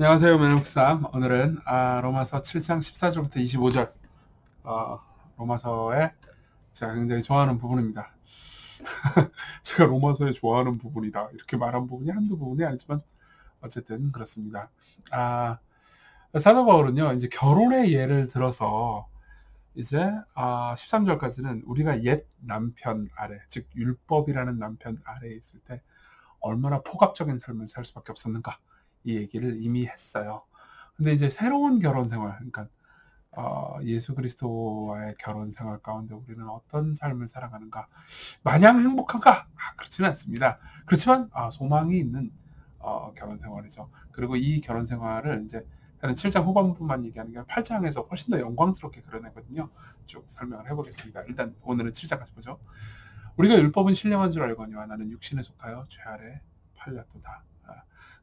안녕하세요, 매너국삼. 오늘은 로마서 7장 14절부터 25절 로마서에 제가 굉장히 좋아하는 부분입니다. 제가 로마서에 좋아하는 부분이다 이렇게 말한 부분이 한두 부분이 아니지만 어쨌든 그렇습니다. 사도 바울은요, 이제 결혼의 예를 들어서 이제 13절까지는 우리가 옛 남편 아래, 즉 율법이라는 남편 아래에 있을 때 얼마나 폭압적인 삶을 살 수밖에 없었는가, 이 얘기를 이미 했어요. 근데 이제 새로운 결혼 생활, 그러니까 예수 그리스도와의 결혼 생활 가운데 우리는 어떤 삶을 살아가는가, 마냥 행복한가? 그렇지는 않습니다. 그렇지만 소망이 있는 결혼 생활이죠. 그리고 이 결혼 생활을 이제 7장 후반부만 얘기하는 게 8장에서 훨씬 더 영광스럽게 그려내거든요. 쭉 설명을 해보겠습니다. 일단 오늘은 7장까지 보죠. 우리가 율법은 신령한 줄 알거니와 나는 육신에 속하여 죄 아래 팔렸도다.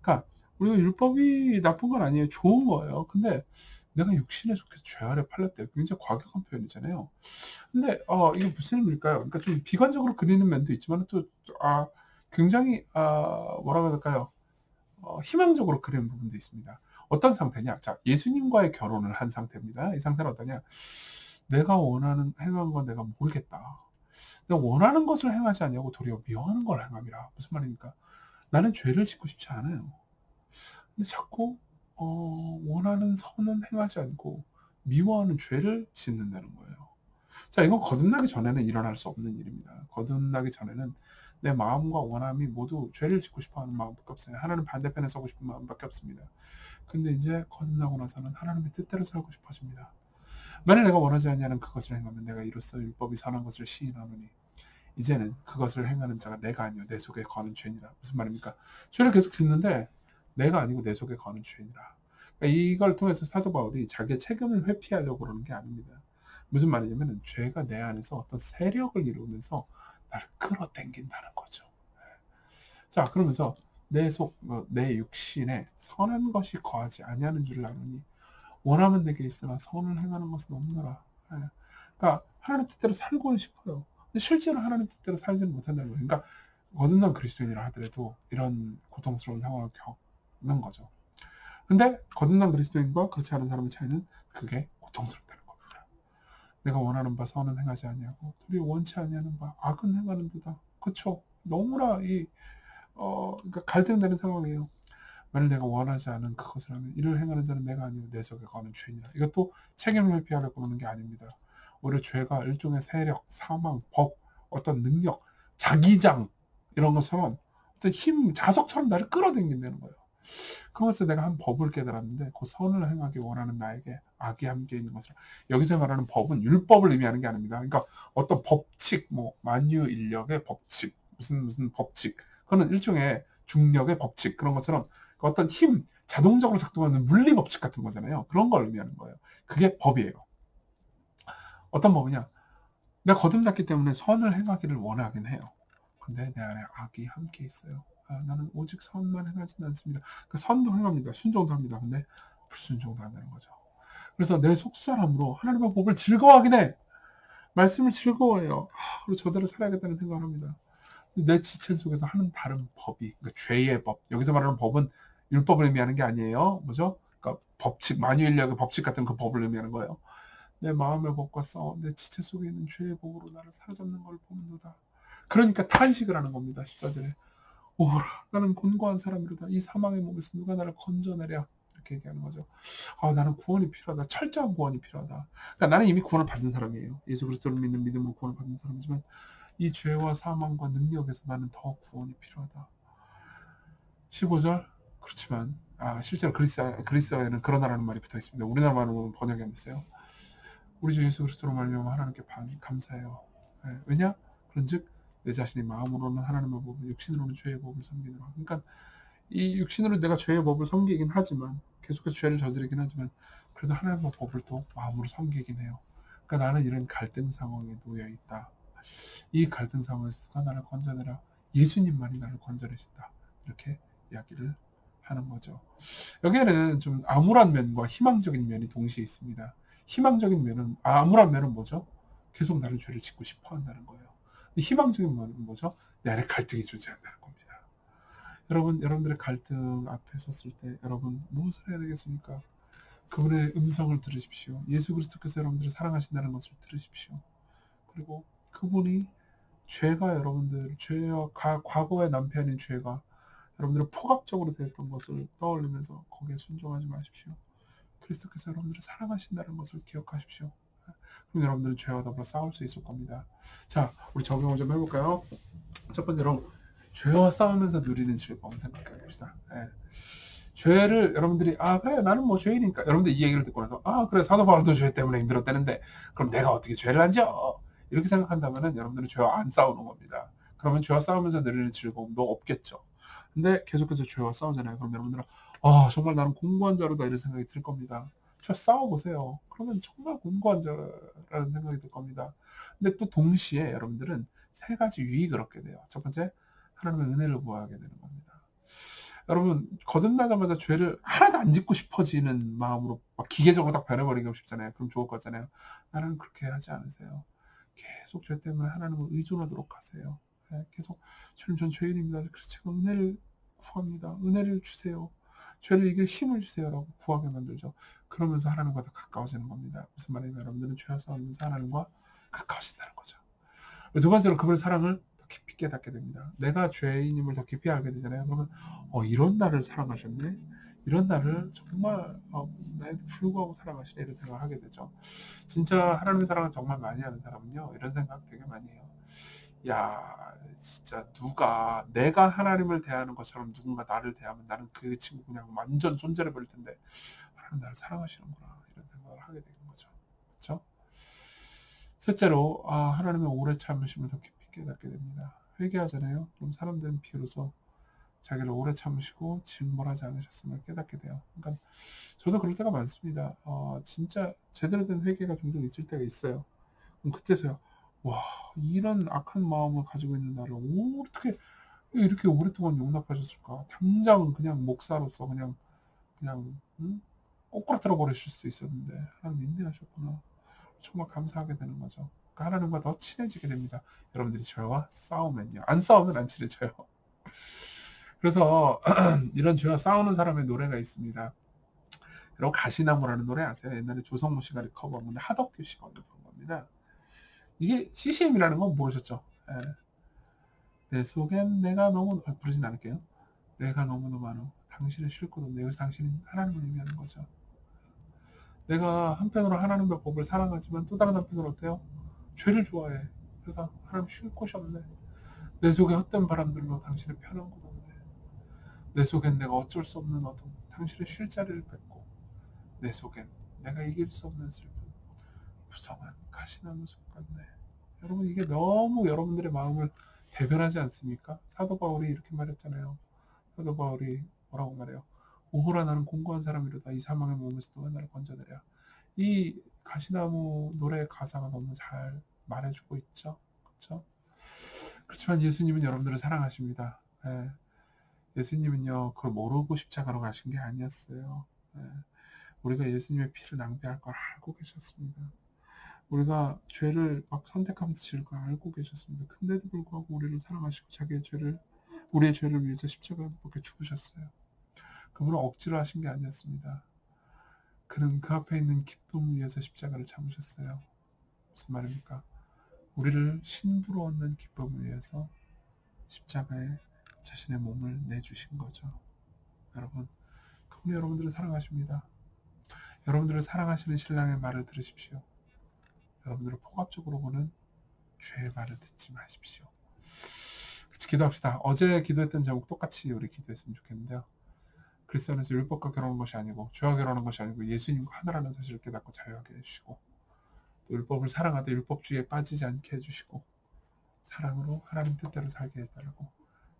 그러니까 우리가 율법이 나쁜 건 아니에요. 좋은 거예요. 근데 내가 육신에 속해서 죄 아래 팔렸대. 굉장히 과격한 표현이잖아요. 근데 이게 무슨 의미일까요? 그러니까 좀 비관적으로 그리는 면도 있지만 또 굉장히 뭐라고 해야 될까요? 희망적으로 그리는 부분도 있습니다. 어떤 상태냐? 자, 예수님과의 결혼을 한 상태입니다. 이 상태는 어떠냐? 내가 원하는 행한 건 내가 모르겠다. 내가 원하는 것을 행하지 않냐고 도리어 미워하는 걸 행함이라. 무슨 말입니까? 나는 죄를 짓고 싶지 않아요. 근데 자꾸 원하는 선은 행하지 않고 미워하는 죄를 짓는다는 거예요. 자, 이건 거듭나기 전에는 일어날 수 없는 일입니다. 거듭나기 전에는 내 마음과 원함이 모두 죄를 짓고 싶어하는 마음밖에 없어요. 하나님 반대편에 서고 싶은 마음밖에 없습니다. 근데 이제 거듭나고 나서는 하나님의 뜻대로 살고 싶어집니다. 만약 내가 원하지 않냐는 그것을 행하면 내가 이로써 율법이 선한 것을 시인하노니 이제는 그것을 행하는 자가 내가 아니요 내 속에 거는 죄니라. 무슨 말입니까? 죄를 계속 짓는데 내가 아니고 내 속에 거는 죄니라. 그러니까 이걸 통해서 사도 바울이 자기의 책임을 회피하려고 그러는 게 아닙니다. 무슨 말이냐면 죄가 내 안에서 어떤 세력을 이루면서 나를 끌어당긴다는 거죠. 자, 그러면서 내 육신에 선한 것이 거하지 아니하는 줄을 아느니 원하면 내게 있으나 선을 행하는 것은 없노라. 그러니까 하나님 뜻대로 살고 싶어요. 근데 실제로 하나님 뜻대로 살지는 못한다는 거예요. 그러니까 거듭난 그리스도인이라 하더라도 이런 고통스러운 상황을 겪는 거죠. 근데 거듭난 그리스도인과 그렇지 않은 사람의 차이는 그게 고통스럽다는 겁니다. 내가 원하는 바 선은 행하지 아니하고 도리어 원치 아니하는 바 악은 행하는 도다. 그렇죠. 너무나 그러니까 갈등되는 상황이에요. 만일 내가 원하지 않은 그것을 하면 이를 행하는 자는 내가 아니고 내 속에 거는 죄니라. 이것도 책임을 회피하려고 하는 게 아닙니다. 오히려 죄가 일종의 세력, 사망, 법, 어떤 능력, 자기장 이런 것처럼 어떤 힘, 자석처럼 나를 끌어당긴다는 거예요. 그것을 내가 한 법을 깨달았는데 그 선을 행하기 원하는 나에게 악이 함께 있는 것을, 여기서 말하는 법은 율법을 의미하는 게 아닙니다. 그러니까 어떤 법칙, 뭐 만유인력의 법칙, 무슨 법칙, 그거는 일종의 중력의 법칙, 그런 것처럼 어떤 힘, 자동적으로 작동하는 물리 법칙 같은 거잖아요. 그런 걸 의미하는 거예요. 그게 법이에요. 어떤 법이냐? 내가 거듭났기 때문에 선을 행하기를 원하긴 해요. 근데 내 안에 악이 함께 있어요. 나는 오직 선만 행하지는 않습니다. 그 선도 행합니다. 순종도 합니다. 근데 불순종도 한다는 거죠. 그래서 내 속사람으로 하나님의 법을 즐거워하긴 해. 말씀을 즐거워해요. 그리고 저대로 살아야겠다는 생각을 합니다. 내 지체 속에서 하는 다른 법이, 그러니까 죄의 법, 여기서 말하는 법은 율법을 의미하는 게 아니에요. 뭐죠? 그러니까 법칙, 만유인력의 법칙 같은 그 법을 의미하는 거예요. 내 마음의 법과 싸워 내 지체 속에 있는 죄의 법으로 나를 사로잡는 걸 보는도다. 그러니까 탄식을 하는 겁니다. 14절에 오라 나는 곤고한 사람이로다. 이 사망의 몸에서 누가 나를 건져내랴. 이렇게 얘기하는 거죠. 나는 구원이 필요하다. 철저한 구원이 필요하다. 그러니까 나는 이미 구원을 받은 사람이에요. 예수 그리스도를 믿는 믿음으로 구원을 받은 사람이지만 이 죄와 사망과 능력에서 나는 더 구원이 필요하다. 15절 그렇지만 실제로 그리스어에는 그러나라는 말이 붙어 있습니다. 우리나라 말로는 번역이 안 됐어요. 우리 주 예수 그리스도로 말미암아 하나님께 감사해요. 왜냐? 그런즉 내 자신이 마음으로는 하나님의 법을, 육신으로는 죄의 법을 섬기노라. 그러니까 이 육신으로 내가 죄의 법을 섬기긴 하지만, 계속해서 죄를 저지르긴 하지만, 그래도 하나님의 법을 또 마음으로 섬기긴 해요. 그러니까 나는 이런 갈등 상황에 놓여 있다. 이 갈등 상황에서 누가 나를 건져내라. 예수님만이 나를 건져내신다. 이렇게 이야기를 하는 거죠. 여기에는 좀 암울한 면과 희망적인 면이 동시에 있습니다. 희망적인 면은, 암울한 면은 뭐죠? 계속 나를 죄를 짓고 싶어 한다는 거예요. 희망적인 면은 뭐죠? 내 안에 갈등이 존재한다는 겁니다. 여러분들의 갈등 앞에 섰을 때 여러분 무엇을 해야 되겠습니까? 그분의 음성을 들으십시오. 예수 그리스도께서 여러분들을 사랑하신다는 것을 들으십시오. 그리고 그분이 죄와 과거의 남편인 죄가 여러분들을 포괄적으로 대했던 것을 떠올리면서 거기에 순종하지 마십시오. 그리스도께서 여러분들을 사랑하신다는 것을 기억하십시오. 그럼 여러분들은 죄와 더불어 싸울 수 있을 겁니다. 자, 우리 적용을 좀 해볼까요? 첫 번째로 죄와 싸우면서 누리는 즐거움 생각해 봅시다. 예. 죄를 여러분들이 그래 나는 뭐 죄인이니까 여러분들 이 얘기를 듣고 나서 그래 사도 바울도 죄 때문에 힘들었다는데 그럼 내가 어떻게 죄를 안 지어? 이렇게 생각한다면 여러분들은 죄와 안 싸우는 겁니다. 그러면 죄와 싸우면서 누리는 즐거움도 없겠죠. 근데 계속해서 죄와 싸우잖아요. 그럼 여러분들은 정말 나는 공고한 자로다 이런 생각이 들 겁니다. 저 싸워보세요. 그러면 정말 공고한 자라는 생각이 들 겁니다. 근데 또 동시에 여러분들은 세 가지 유익을 얻게 돼요. 첫 번째, 하나님의 은혜를 구하게 되는 겁니다. 여러분 거듭나자마자 죄를 하나도 안 짓고 싶어지는 마음으로 막 기계적으로 딱 변해버리고 싶잖아요. 그럼 좋을 거잖아요. 나는 그렇게 하지 않으세요. 계속 죄 때문에 하나님을 의존하도록 하세요. 계속 주님 전 죄인입니다. 그래서 제가 은혜를 구합니다. 은혜를 주세요. 죄를 이길 힘을 주세요 라고 구하게 만들죠. 그러면서 하나님과 더 가까워지는 겁니다. 무슨 말이냐면 여러분들은 죄와 싸우면서 하나님과 가까워진다는 거죠. 두 번째로 그분의 사랑을 더 깊이 깨닫게 됩니다. 내가 죄인임을 더 깊이 알게 되잖아요. 그러면 이런 나를 사랑하셨네. 이런 나를 정말 나에도 불구하고 사랑하시네 이런 생각을 하게 되죠. 진짜 하나님의 사랑을 정말 많이 하는 사람은요 이런 생각 되게 많이 해요. 야 진짜 내가 하나님을 대하는 것처럼 누군가 나를 대하면 나는 그 친구 그냥 완전 손절해 버릴 텐데 하나님 나를 사랑하시는구나 이런 생각을 하게 되는 거죠. 그렇죠? 셋째로 하나님의 오래 참으심을 더 깊이 깨닫게 됩니다. 회개하잖아요. 그럼 사람들은 비로소 자기를 오래 참으시고 징벌하지 않으셨음을 깨닫게 돼요. 그러니까 저도 그럴 때가 많습니다. 진짜 제대로 된 회개가 종종 있을 때가 있어요. 그럼 그때서야 와 이런 악한 마음을 가지고 있는 나를 어떻게 이렇게 오랫동안 용납하셨을까? 당장 그냥 목사로서 그냥 꼬꾸라뜨려 버리실 수 있었는데 하나님 인내하셨구나. 정말 감사하게 되는 거죠. 그러니까 하나님과 더 친해지게 됩니다. 여러분들이 죄와 싸우면요. 안 싸우면 안 친해져요. 그래서 이런 죄와 싸우는 사람의 노래가 있습니다. 여러분 가시나무라는 노래 아세요? 옛날에 조성모 씨가 커버한 건데 하덕규 씨가 언급한 겁니다. 이게 CCM이라는 건 모르셨죠? 예. 내 속엔 내가 너무 부르진 않을게요. 내가 너무너무 많어. 당신은 쉴 곳 없네. 여기서 당신은 하나님을 의미하는 거죠. 내가 한편으로 하나님의 법을 사랑하지만 또 다른 한편으로 어때요? 죄를 좋아해. 그래서 하나님 쉴 곳이 없네. 내 속에 헛된 바람들로 당신의 편한 곳 없네. 내 속엔 내가 어쩔 수 없는 어둠, 당신의 쉴 자리를 뺏고 내 속엔 내가 이길 수 없는 슬픔, 부성한 가시나무 숲 같네. 여러분 이게 너무 여러분들의 마음을 대변하지 않습니까? 사도 바울이 이렇게 말했잖아요. 사도 바울이 뭐라고 말해요? 오호라 나는 공고한 사람이로다. 이 사망의 몸에서 누가 나를 건져내랴. 이 가시나무 노래 가사가 너무 잘 말해주고 있죠. 그렇죠? 그렇지만 예수님은 여러분들을 사랑하십니다. 예. 예수님은요 그걸 모르고 십자가로 가신 게 아니었어요. 예. 우리가 예수님의 피를 낭비할 걸 알고 계셨습니다. 우리가 죄를 막 선택하면서 지을 걸 알고 계셨습니다. 근데도 불구하고 우리를 사랑하시고 우리의 죄를 위해서 십자가에 못 박혀 죽으셨어요. 그분은 억지로 하신 게 아니었습니다. 그는 그 앞에 있는 기쁨을 위해서 십자가를 참으셨어요. 무슨 말입니까? 우리를 신부로 얻는 기쁨을 위해서 십자가에 자신의 몸을 내주신 거죠. 여러분, 그분이 여러분들을 사랑하십니다. 여러분들을 사랑하시는 신랑의 말을 들으십시오. 여러분들을 폭압적으로 보는 죄의 말을 듣지 마십시오. 같이 기도합시다. 어제 기도했던 제목 똑같이 우리 기도했으면 좋겠는데요. 그리스도 안에서 율법과 결혼한 것이 아니고 죄와 결혼한 것이 아니고 예수님과 하나라는 사실을 깨닫고 자유하게 해주시고 또 율법을 사랑하되 율법주의에 빠지지 않게 해주시고 사랑으로 하나님 뜻대로 살게 해달라고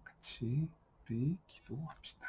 같이 우리 기도합시다.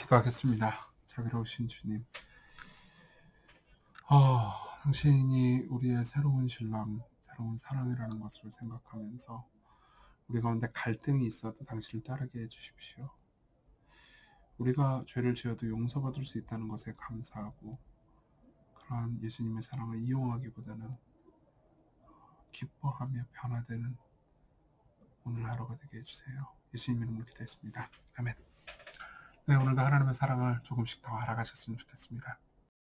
기도하겠습니다. 자비로우신 주님, 당신이 우리의 새로운 신랑, 새로운 사랑이라는 것을 생각하면서 우리 가운데 갈등이 있어도 당신을 따르게 해주십시오. 우리가 죄를 지어도 용서받을 수 있다는 것에 감사하고 그러한 예수님의 사랑을 이용하기보다는 기뻐하며 변화되는 오늘 하루가 되게 해주세요. 예수님 이름으로 기도했습니다. 아멘. 네, 오늘도 하나님의 사랑을 조금씩 더 알아가셨으면 좋겠습니다.